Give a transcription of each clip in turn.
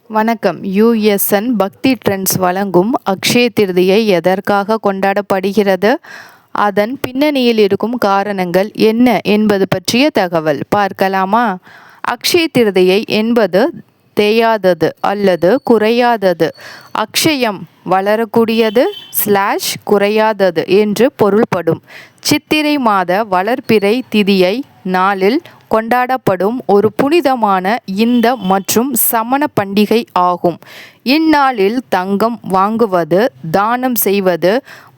வணக்கம். யுஎஸ்என் பக்தி ட்ரெண்ட்ஸ் வழங்கும் அக்ஷய திருதியை எதற்காக கொண்டாடப்படுகிறது, அதன் பின்னணியில் இருக்கும் காரணங்கள் என்ன என்பது பற்றிய தகவல் பார்க்கலாமா? அக்ஷய திருதியை என்பது தேயாதது அல்லது குறையாதது. அக்ஷயம் வளரக்கூடியது குறையாதது என்று பொருள்படும். சித்திரை மாத வளர்பிறை திதியை நாளில் கொண்டாடப்படும் ஒரு புனிதமான இந்த மற்றும் சமண பண்டிகை ஆகும். இந்நாளில் தங்கம் வாங்குவது, தானம் செய்வது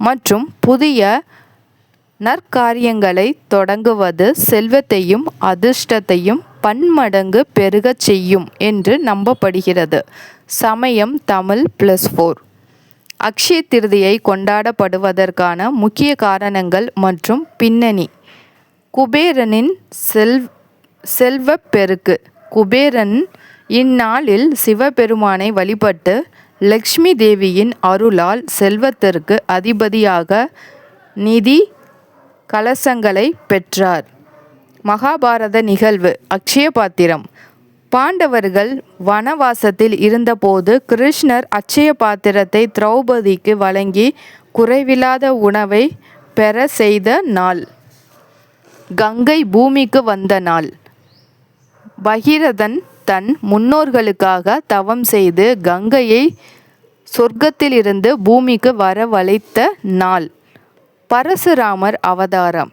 மற்றும் புதிய நற்காரியங்களை தொடங்குவது செல்வத்தையும் அதிர்ஷ்டத்தையும் பன்மடங்கு பெருகச் செய்யும் என்று நம்பப்படுகிறது. சமயம் தமிழ் +4. அக்ஷய திருதியை கொண்டாடப்படுவதற்கான முக்கிய காரணங்கள் மற்றும் பின்னணி. குபேரனின் செல்வப்பெருக்கு. குபேரன் இந்நாளில் சிவபெருமானை வழிபட்டு லக்ஷ்மி தேவியின் அருளால் செல்வத்திற்கு அதிபதியாக நிதி கலசங்களை பெற்றார். மகாபாரத நிகழ்வு. அக்ஷய பாத்திரம். பாண்டவர்கள் வனவாசத்தில் இருந்தபோது கிருஷ்ணர் அட்சய பாத்திரத்தை திரௌபதிக்கு வழங்கி குறைவில்லாத உணவை பெற செய்த நாள். கங்கை பூமிக்கு வந்த நாள். பகீரதன் தன் முன்னோர்களுக்காக தவம் செய்து கங்கையை சொர்க்கத்திலிருந்து பூமிக்கு வரவழைத்த நாள். பரசுராமர் அவதாரம்.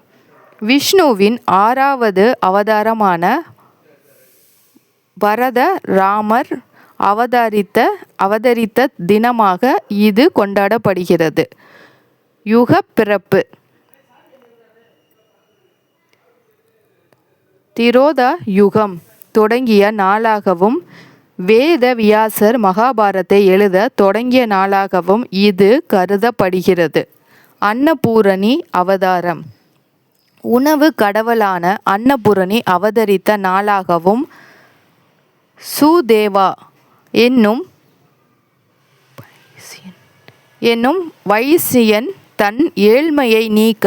விஷ்ணுவின் 6வது அவதாரமான வரத ராமர் அவதரித்த தினமாக இது கொண்டாடப்படுகிறது. யுகப் பிறப்பு. திரேதா யுகம் தொடங்கிய நாளாகவும் வேத வியாசர் மகாபாரத்தை எழுத தொடங்கிய நாளாகவும் இது கருதப்படுகிறது. அன்னபூரணி அவதாரம். உணவு கடவுளான அன்னபூரணி அவதரித்த நாளாகவும் சுதேவா என்னும் வைசியன் தன் ஏழ்மையை நீக்க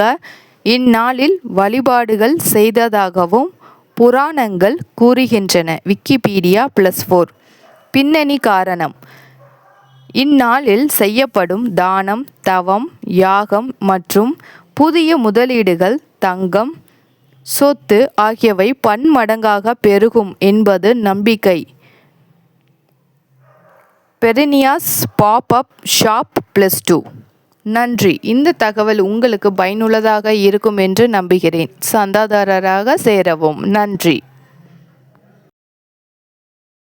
இந்நாளில் வழிபாடுகள் செய்ததாகவும் புராணங்கள் கூறுகின்றன. விக்கிபீடியா +4. பின்னணி காரணம். இந்நாளில் செய்யப்படும் தானம், தவம், யாகம் மற்றும் புதிய முதலீடுகள் தங்கம், சொத்து ஆகியவை பன்மடங்காக பெருகும் என்பது நம்பிக்கை. பெரினியாஸ் பாப்-அப் ஷாப் +2. நன்றி. இந்த தகவல் உங்களுக்கு பயனுள்ளதாக இருக்கும் என்று நம்புகிறேன். சந்தாதாரராக சேரவும். நன்றி.